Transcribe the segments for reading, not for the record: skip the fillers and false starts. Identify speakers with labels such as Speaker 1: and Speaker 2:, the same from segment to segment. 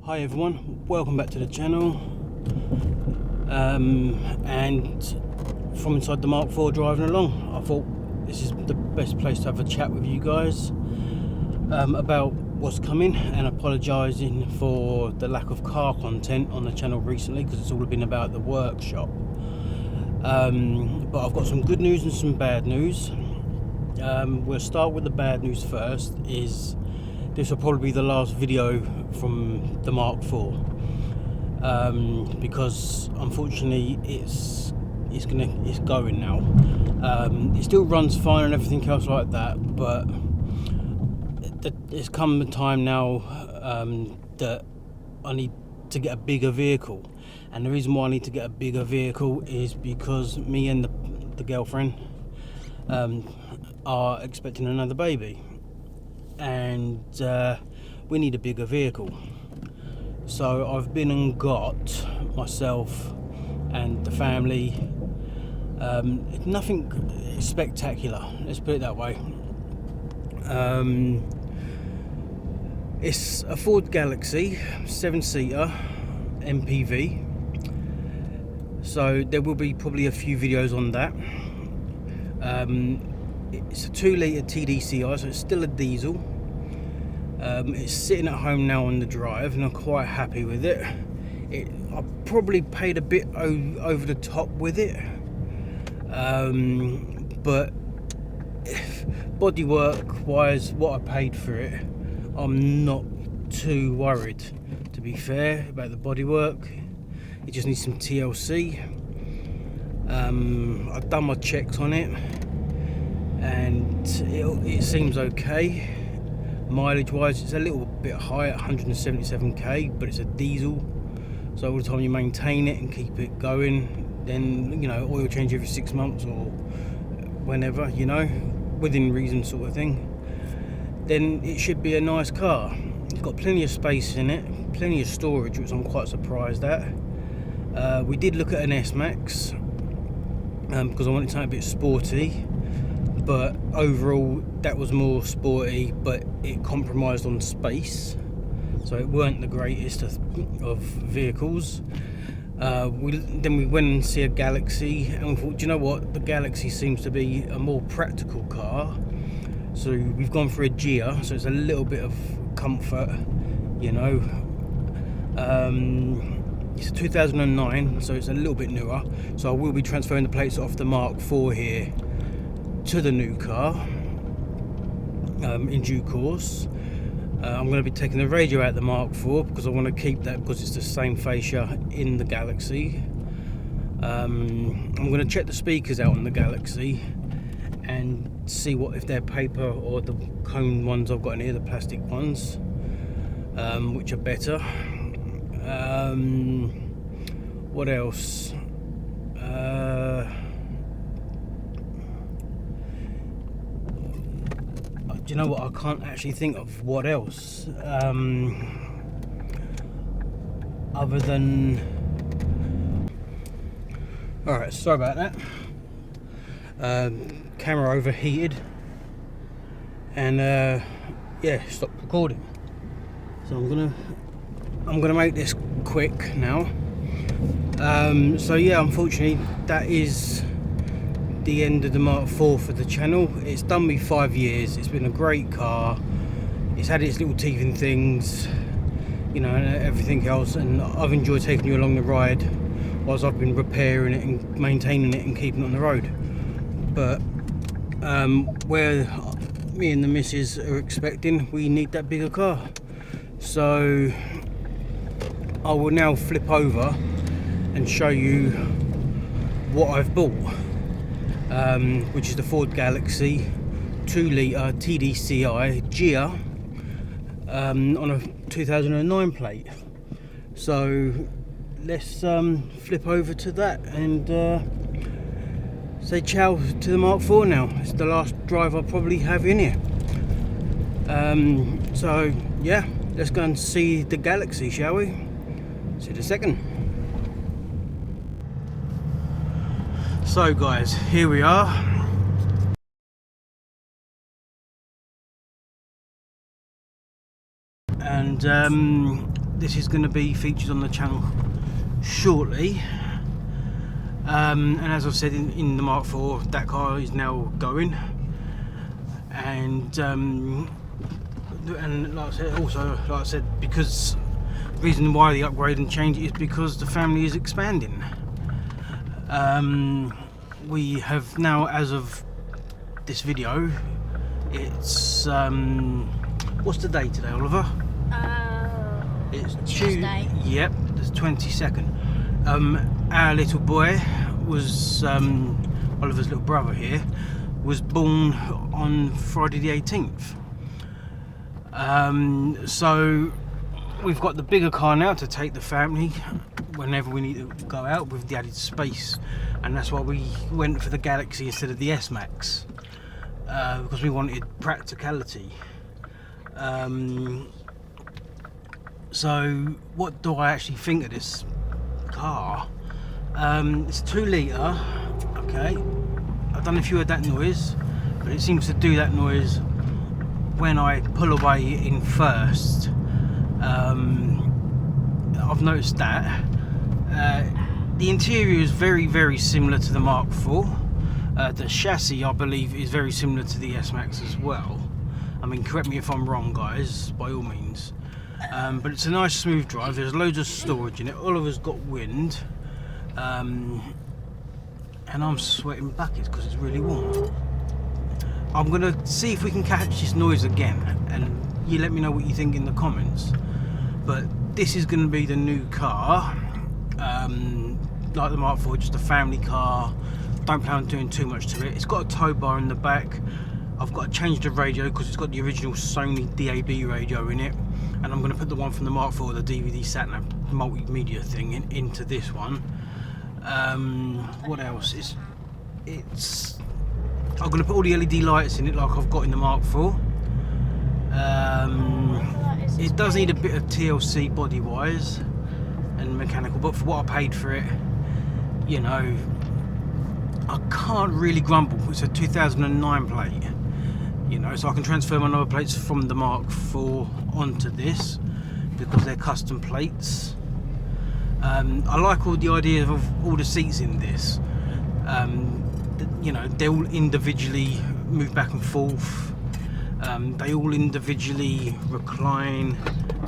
Speaker 1: Hi everyone, welcome back to the channel. And from inside the Mark IV driving along, I thought this is the best place to have a chat with you guys about what's coming, and apologising for the lack of car content on the channel recently, because it's all been about the workshop. But I've got some good news and some bad news. We'll start with the bad news first. Is this will probably be the last video from the Mark IV, because unfortunately it's going now. It still runs fine and everything else like that, but it's come the time now that I need to get a bigger vehicle. And the reason why I need to get a bigger vehicle is because me and the girlfriend are expecting another baby, and we need a bigger vehicle. So I've been and got myself and the family nothing spectacular, let's put it that way. It's a Ford Galaxy 7-seater MPV, so there will be probably a few videos on that. It's a 2-litre TDCI, so it's still a diesel. It's sitting at home now on the drive, and I'm quite happy with it. I probably paid a bit over the top with it, but bodywork wise, what I paid for it, I'm not too worried, to be fair, about the bodywork. It just needs some TLC. I've done my checks on it, and it seems okay. Mileage wise, it's a little bit high at 177k, but it's a diesel, so all the time you maintain it and keep it going, then, you know, oil change every 6 months or whenever, you know, within reason sort of thing, then it should be a nice car. It's got plenty of space in it, plenty of storage, which I'm quite surprised at. We did look at an S-Max because I wanted something a bit sporty, but overall that was more sporty, but it compromised on space, so it weren't the greatest of vehicles. Then we went and see a Galaxy, and we thought, do you know what, the Galaxy seems to be a more practical car, so we've gone for a Gia, so it's a little bit of comfort, you know. It's a 2009, so it's a little bit newer, so I will be transferring the plates off the Mark IV here to the new car in due course. I'm going to be taking the radio out of the Mark IV because I want to keep that, because it's the same fascia in the Galaxy. I'm going to check the speakers out on the Galaxy and see if they're paper or the cone ones I've got in here, the plastic ones, which are better. What else? Do you know what? I can't actually think of what else. Other than... Alright, sorry about that. Camera overheated. And yeah, stopped recording. So I'm gonna make this quick now. So yeah, unfortunately that is the end of the Mark IV for the channel. It's done me 5 years. It's been a great car. It's had its little teething things, you know, and everything else, and I've enjoyed taking you along the ride whilst I've been repairing it and maintaining it and keeping it on the road. But where me and the missus are expecting, we need that bigger car. So I will now flip over and show you what I've bought, which is the Ford Galaxy 2-litre TDCI Gia on a 2009 plate. So let's flip over to that and say ciao to the Mark IV now. It's the last drive I'll probably have in here. So yeah, let's go and see the Galaxy, shall we? See you in a second. So guys, here we are. And this is going to be featured on the channel shortly. And as I've said in the Mark IV, that car is now going, and like I said, also like I said, because the reason why the upgrade and change is because the family is expanding. We have now, as of this video, it's what's the day today, Oliver? It's
Speaker 2: Tuesday.
Speaker 1: Yep, the 22nd. Our little boy was Oliver's little brother here was born on Friday the 18th. So we've got the bigger car now to take the family whenever we need to go out with the added space, and that's why we went for the Galaxy instead of the S-Max, because we wanted practicality. So what do I actually think of this car? It's 2 litre, okay. I don't know if you heard that noise, but it seems to do that noise when I pull away in first. I've noticed that. The interior is very, very similar to the Mark IV. The chassis, I believe, is very similar to the S-Max as well. I mean, correct me if I'm wrong, guys, by all means. But it's a nice smooth drive. There's loads of storage in it. Oliver's got wind, and I'm sweating buckets because it's really warm. I'm gonna see if we can catch this noise again, and you let me know what you think in the comments. But this is gonna be the new car, like the Mark IV, just a family car. Don't plan on doing too much to it. It's got a tow bar in the back. I've got to change the radio because it's got the original Sony DAB radio in it, and I'm going to put the one from the Mark IV, the DVD sat-nav multimedia thing, into this one. What else? It's I'm going to put all the LED lights in it like I've got in the Mark IV. It does need a bit of TLC body-wise and mechanical, but for what I paid for it, you know, I can't really grumble. It's a 2009 plate, you know, so I can transfer my number plates from the Mark IV onto this because they're custom plates. I like all the idea of all the seats in this. You know, they all individually move back and forth. They all individually recline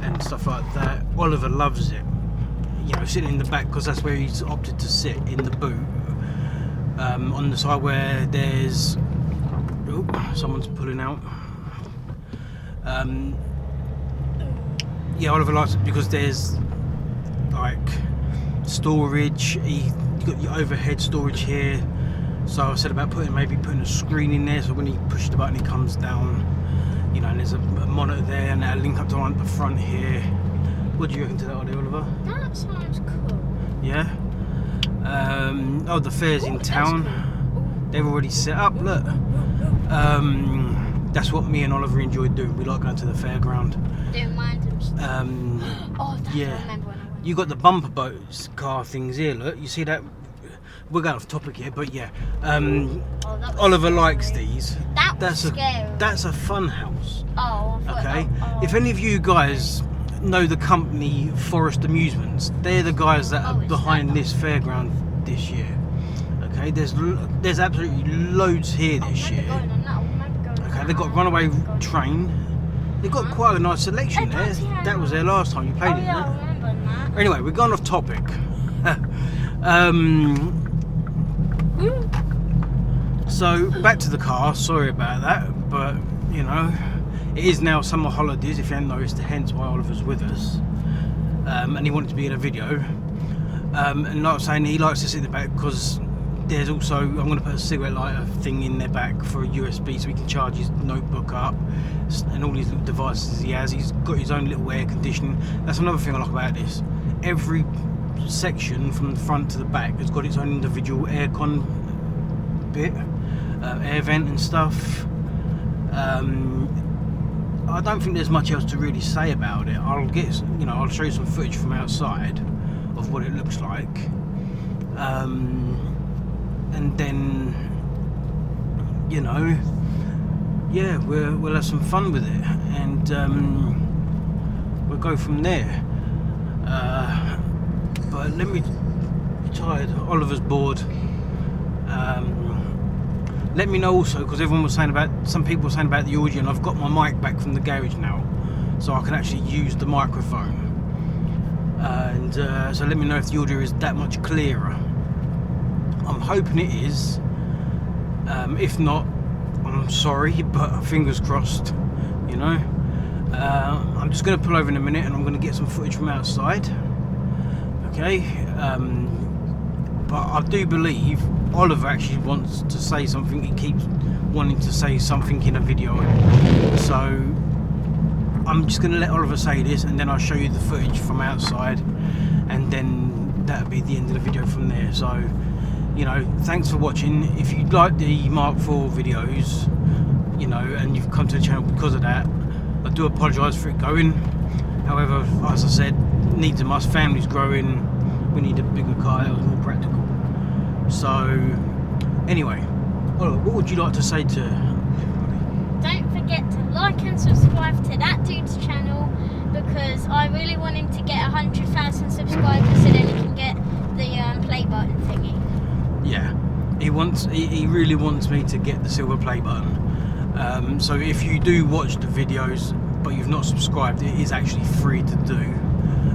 Speaker 1: and stuff like that. Oliver loves it, you know, sitting in the back because that's where he's opted to sit, in the boot. On the side where there's, oh, someone's pulling out. Yeah, Oliver likes it because there's like storage. You've got your overhead storage here. So I said about maybe putting a screen in there, so when he pushes the button it comes down, you know, and there's a monitor there, and that'll link up to the front here. What do you reckon to that idea, Oliver?
Speaker 2: That sounds cool.
Speaker 1: Yeah. Oh, the fair's in town.
Speaker 2: Cool.
Speaker 1: They've already set up, look. That's what me and Oliver enjoyed doing. We like going to the fairground.
Speaker 2: Don't mind them. Oh, that's
Speaker 1: yeah.
Speaker 2: what I remember when I went.
Speaker 1: You got the bumper boats car things here, look. You see that? We're going off topic here, but yeah. Oliver likes these.
Speaker 2: That's scary.
Speaker 1: That's a fun house.
Speaker 2: Oh,
Speaker 1: okay. If any of you guys know the company Forest Amusements, they're the guys that are behind this fairground this year. Okay, there's absolutely loads here this year. Okay, they've got Runaway Train. They've got quite a nice selection there. That was there last time you played it.
Speaker 2: Yeah, I remember that.
Speaker 1: Anyway, we're going off topic. So back to the car. Sorry about that, but you know, it is now summer holidays. If you haven't noticed, hence why Oliver's with us, and he wanted to be in a video. And like I was saying, he likes to sit in the back because there's also, I'm going to put a cigarette lighter thing in their back for a USB so he can charge his notebook up and all these little devices he has. He's got his own little air conditioning. That's another thing I like about this. Every section from the front to the back has got its own individual aircon bit, air vent and stuff. I don't think there's much else to really say about it. I'll show you some footage from outside of what it looks like, and then, you know, yeah, we'll have some fun with it, and we'll go from there. But let me. Tired. Oliver's bored. Let me know also, because everyone was saying about, some people were saying about the audio, and I've got my mic back from the garage now, so I can actually use the microphone. And so let me know if the audio is that much clearer. I'm hoping it is. If not, I'm sorry, but fingers crossed, you know. I'm just going to pull over in a minute and I'm going to get some footage from outside. Okay. But I do believe Oliver actually wants to say something. He keeps wanting to say something in a video. So I'm just going to let Oliver say this, and then I'll show you the footage from outside, and then that'll be the end of the video from there. So, you know, thanks for watching. If you like the Mark IV videos, you know, and you've come to the channel because of that, I do apologise for it going. However, as I said, needs a must. Family's growing. We need a bigger car that was more practical. So, anyway, Oliver, what would you like to say to everybody?
Speaker 2: Don't forget to like and subscribe to that dude's channel, because I really want him to get 100,000 subscribers so then he can get the play button thingy.
Speaker 1: Yeah, he really wants me to get the silver play button. So if you do watch the videos but you've not subscribed, it is actually free to do.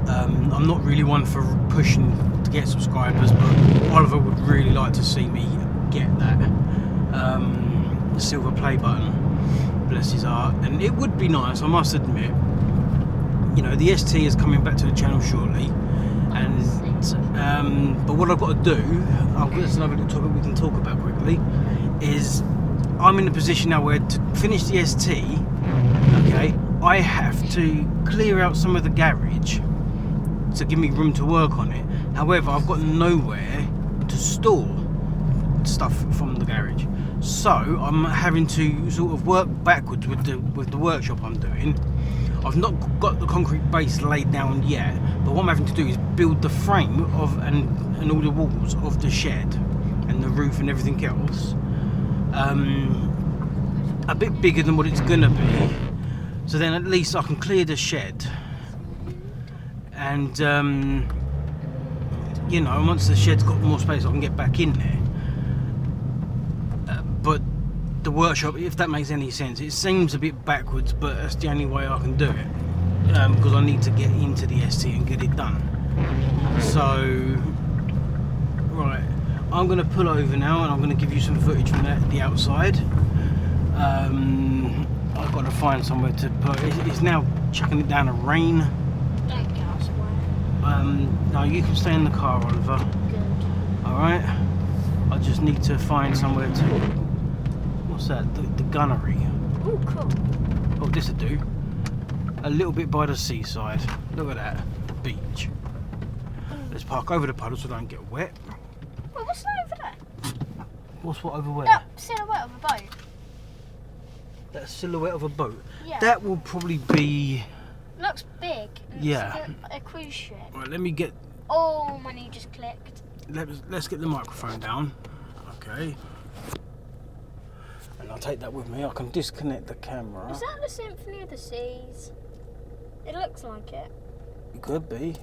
Speaker 1: I'm not really one for pushing to get subscribers, but Oliver would really like to see me get that silver play button, bless his heart. And it would be nice, I must admit, you know, the ST is coming back to the channel shortly, and but what I've got to do, there's another little topic we can talk about quickly, is I'm in a position now where to finish the ST, okay, I have to clear out some of the garage to give me room to work on it. However, I've got nowhere to store stuff from the garage, so I'm having to sort of work backwards with the workshop I'm doing. I've not got the concrete base laid down yet, but what I'm having to do is build the frame of and all the walls of the shed and the roof and everything else a bit bigger than what it's gonna be, so then at least I can clear the shed. And you know, once the shed's got more space, I can get back in there. But the workshop, if that makes any sense, it seems a bit backwards, but that's the only way I can do it, because I need to get into the ST and get it done. So, right, I'm going to pull over now and I'm going to give you some footage from the outside. I've got to find somewhere to put it. It's now chucking it down to rain.
Speaker 2: Don't go elsewhere.
Speaker 1: No, you can stay in the car, Oliver.
Speaker 2: Good.
Speaker 1: Alright? I just need to find somewhere to... What's that? The gunnery.
Speaker 2: Oh, cool.
Speaker 1: Oh, this'll do. A little bit by the seaside. Look at that. The beach. Let's park over the puddle so I don't get wet.
Speaker 2: Well, what's that over there?
Speaker 1: What's what over where?
Speaker 2: That silhouette of a boat.
Speaker 1: That silhouette of a boat?
Speaker 2: Yeah.
Speaker 1: That will probably be...
Speaker 2: Looks big. And
Speaker 1: yeah.
Speaker 2: It's a cruise ship.
Speaker 1: Right, let me get...
Speaker 2: Oh, my knee just clicked.
Speaker 1: Let's get the microphone down. Okay. And I'll take that with me. I can disconnect the camera.
Speaker 2: Is that the Symphony of the Seas? It looks like it.
Speaker 1: It could be.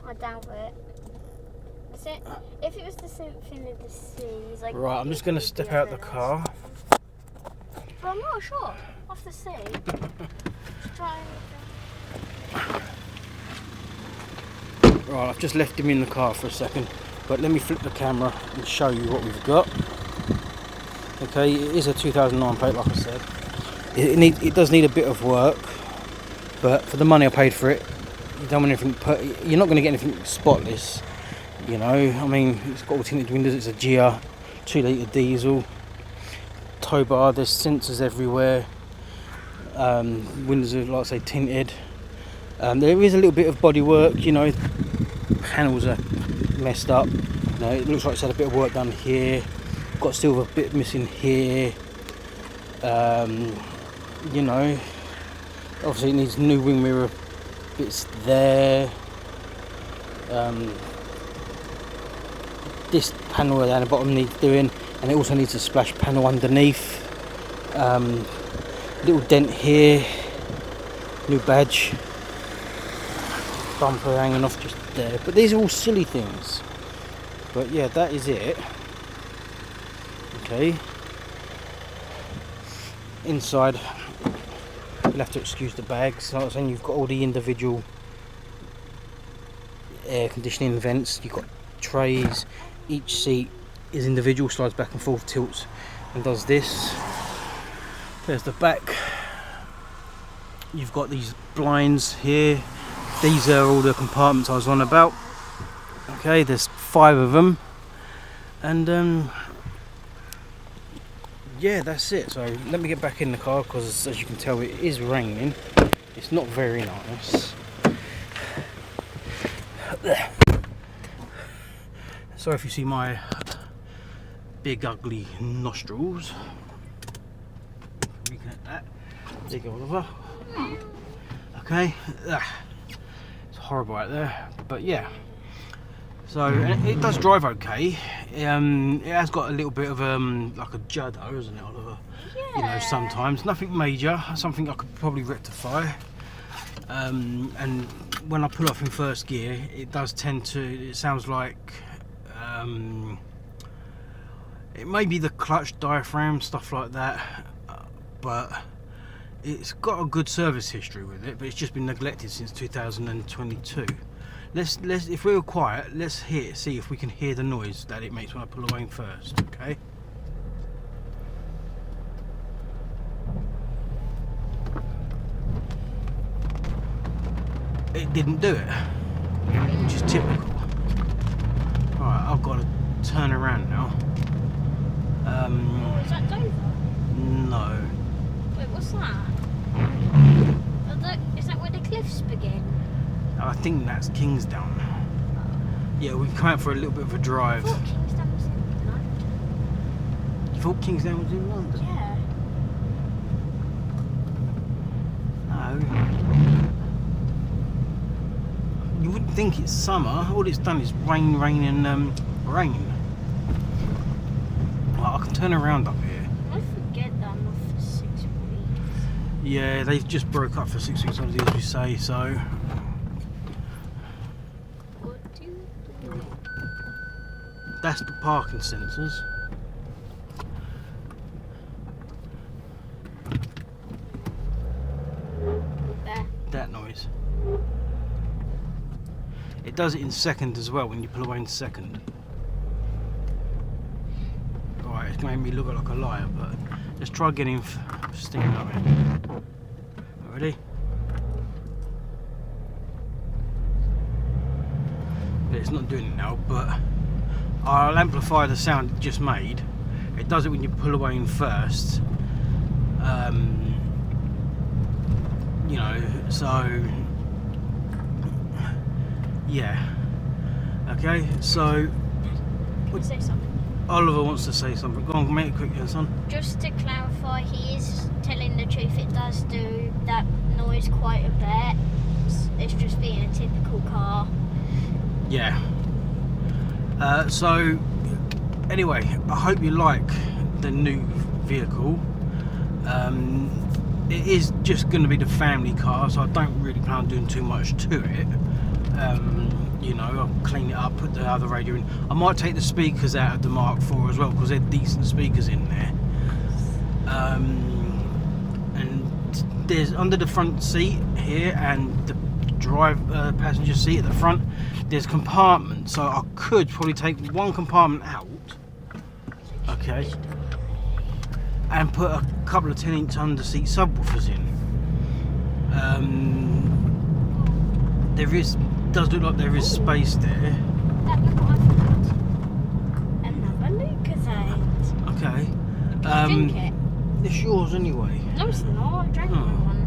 Speaker 2: I doubt it. Is it? If it was the Symphony of the Seas, like.
Speaker 1: Right, I'm just going to step out the car.
Speaker 2: But I'm not sure. Off the sea. Just try and...
Speaker 1: Right, I've just left him in the car for a second, but let me flip the camera and show you what we've got. Okay, it is a 2009 plate, like I said. It does need a bit of work, but for the money I paid for it, you don't want anything. You're not going to get anything spotless, you know. I mean, it's got all tinted windows. It's a Gia 2-litre diesel. Tow bar. There's sensors everywhere. Windows are, like I say, tinted. There is a little bit of body work, you know. Panels are messed up. You know, it looks like it's had a bit of work done here. Got still a bit missing here. You know, obviously it needs new wing mirror bits there. This panel down the bottom needs doing, and it also needs a splash panel underneath. Little dent here. New badge. bumper hanging off just there. But these are all silly things. But yeah, that is it. Okay. Inside, you'll have to excuse the bags. Like I was saying, you've got all the individual air conditioning vents. You've got trays. Each seat is individual, slides back and forth, tilts and does this. There's the back. You've got these blinds here. These are all the compartments I was on about. Okay, there's 5 of them, and yeah, that's it. So let me get back in the car, because as you can tell, it is raining. It's not very nice. Sorry if you see my big ugly nostrils. Reconnect that. There you go, Oliver. Okay, it's horrible out there, but yeah. So it does drive okay. It has got a little bit of like a judder, isn't it, Oliver? Yeah. You know, sometimes nothing major, something I could probably rectify. And when I pull off in first gear, it does tend to. It sounds like it may be the clutch diaphragm, stuff like that, but it's got a good service history with it. But it's just been neglected since 2022. Let's if we were quiet, let's see if we can hear the noise that it makes when I pull away in first. Okay. It didn't do it, which is typical. Alright, I've got to turn around now.
Speaker 2: Oh, is that Dover?
Speaker 1: No.
Speaker 2: Wait, what's that? Is that where the cliffs begin?
Speaker 1: I think that's Kingsdown. Yeah, we've come out for a little bit of a drive.
Speaker 2: I thought Kingsdown was in London.
Speaker 1: You thought Kingsdown was in London?
Speaker 2: Yeah.
Speaker 1: No. You wouldn't think it's summer. All it's done is rain, and rain. Well, I can turn around up here.
Speaker 2: I forget that I'm off for 6 weeks.
Speaker 1: Yeah, they've just broke up for 6 weeks holiday, as we say, so.
Speaker 2: What do you do?
Speaker 1: That's the parking sensors.
Speaker 2: There.
Speaker 1: That noise. It does it in second as well when you pull away in second. Alright, it's made me look like a liar, but let's try getting stinging up here. Ready? Yeah, it's not doing it now, but I'll amplify the sound it just made. It does it when you pull away in first. You know, so yeah. Okay, so
Speaker 2: Can you say something?
Speaker 1: Oliver wants to say something. Go on, make it quick, son.
Speaker 2: Just to clarify, he is telling the truth. It does do that noise quite a bit. It's just being a typical car.
Speaker 1: Yeah. So anyway, I hope you like the new vehicle. It is just going to be the family car, so I don't really plan on doing too much to it. You know, I'll clean it up, put the other radio in. I might take the speakers out of the Mark IV as well, because they're decent speakers in there. And there's under the front seat here and the passenger seat at the front, there's compartments, so I could probably take one compartment out, okay, and put a couple of 10-inch under-seat subwoofers in. Does look like there is space there.
Speaker 2: That look what I've got. Another Lucasade.
Speaker 1: Okay.
Speaker 2: Can you drink it?
Speaker 1: It's yours anyway.
Speaker 2: No, it's not. I drank my one.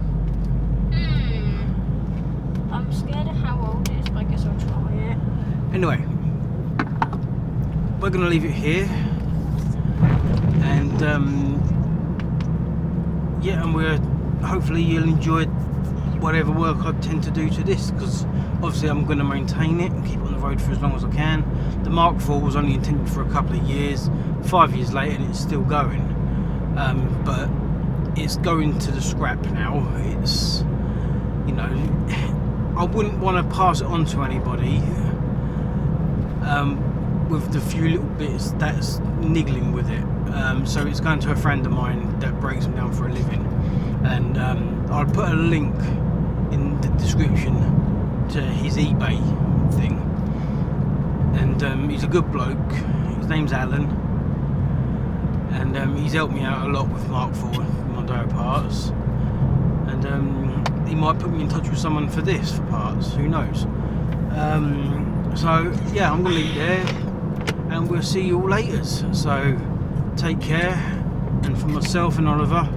Speaker 2: I'm scared of how old it is, but I guess I'll try it.
Speaker 1: Anyway, we're going to leave it here. And yeah, and we're hopefully you'll enjoy whatever work I tend to do to this, because obviously I'm going to maintain it and keep it on the road for as long as I can. The Mark IV was only intended for a couple of years. 5 years later and it's still going, but it's going to the scrap now. It's, you know, I wouldn't want to pass it on to anybody with the few little bits that's niggling with it. So it's going to a friend of mine that breaks them down for a living, and I'll put a link in the description to his eBay thing. And he's a good bloke. His name's Alan, and he's helped me out a lot with MK4 Mondeo parts. And he might put me in touch with someone for this, for parts, who knows. So yeah, I'm gonna leave it there, and we'll see you all later. So take care, and for myself and Oliver,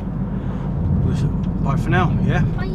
Speaker 1: bye for now. Yeah.
Speaker 2: Bye.